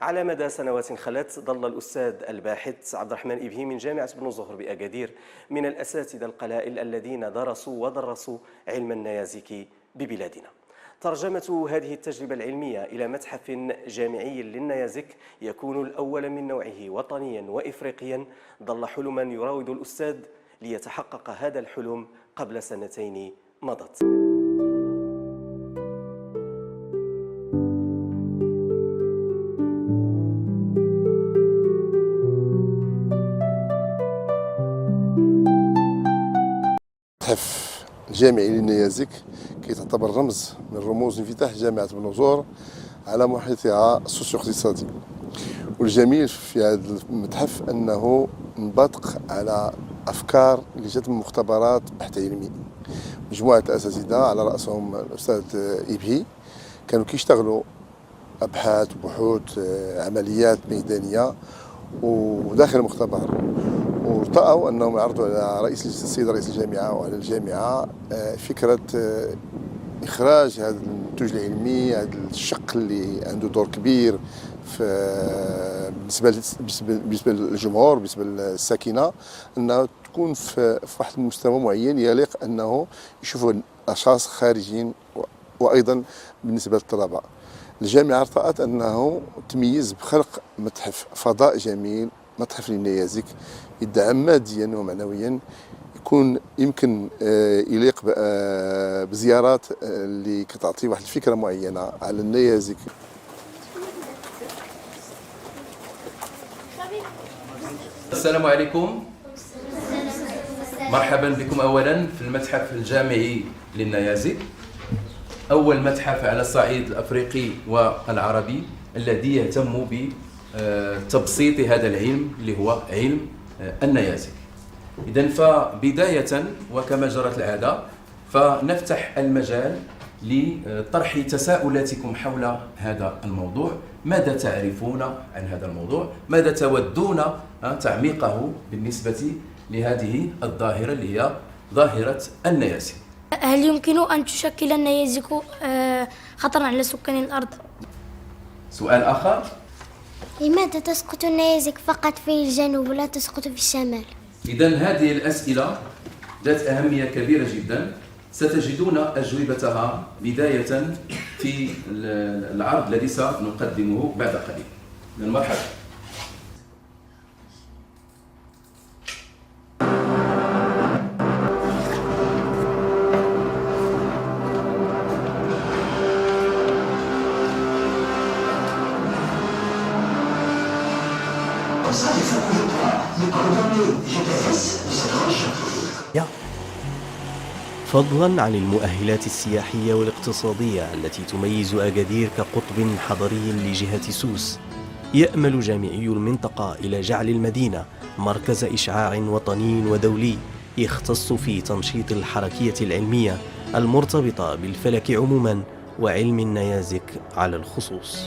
على مدى سنوات خلت ظل الأستاذ الباحث عبد الرحمن إبهي من جامعة بن زهر بأكادير من الأساتذة القلائل الذين درسوا ودرسوا علم النيازك ببلادنا. ترجمة هذه التجربة العلمية إلى متحف جامعي للنيازك يكون الأول من نوعه وطنيا وإفريقيا ظل حلما يراود الأستاذ ليتحقق هذا الحلم قبل سنتين مضت. المتحف الجامعي للنيازك كيتعتبر رمز من رموز انفتاح جامعة بن زهر على محيطها السوسيو اقتصادي. والجميل في هذا المتحف أنه منبثق على أفكار اللي جات من مختبرات بحث علمي. مجموعة الأساتذة على رأسهم الأستاذ إبهي كانوا كيشتغلوا أبحاث وبحوث عمليات ميدانية وداخل المختبر، وارتأوا أنهم يعرضوا على السيد رئيس الجامعة وعلى الجامعة فكرة إخراج هذا المنتوج العلمي، هذا الشق اللي عنده دور كبير بالنسبة للجمهور، بالنسبة للساكنة، أنها تكون في واحد المستوى معين يليق أنه يشوفوا أشخاص خارجين. وأيضا بالنسبة للطلبة، الجامعة ارتأت أنه تميز بخلق متحف فضاء جميل، متحف للنيازك يدعم ماديا ومعنويا، يكون يمكن يليق بزيارات اللي كتعطي واحد الفكرة معينة على النيازك. السلام عليكم، مرحبا بكم أولا في المتحف الجامعي للنيازك، أول متحف على الصعيد الأفريقي والعربي الذي يهتم بتبسيط هذا العلم اللي هو علم النيازك. إذن فبداية وكما جرت العادة فنفتح المجال لطرح تساؤلاتكم حول هذا الموضوع. ماذا تعرفون عن هذا الموضوع؟ ماذا تودون تعميقه بالنسبة لهذه الظاهرة اللي هي ظاهرة النيازك؟ هل يمكن أن تشكل النيازك خطرا على سكان الأرض؟ سؤال آخر: لماذا تسقط النيازك فقط في الجنوب ولا تسقط في الشمال؟ إذن هذه الأسئلة ذات أهمية كبيرة جدا، ستجدون أجوبتها بداية في العرض الذي سنقدمه بعد قليل. من مرحبا. فضلا عن المؤهلات السياحية والاقتصادية التي تميز أكادير كقطب حضري لجهة سوس، يأمل جامعي المنطقة إلى جعل المدينة مركز إشعاع وطني ودولي يختص في تنشيط الحركية العلمية المرتبطة بالفلك عموما وعلم النيازك على الخصوص.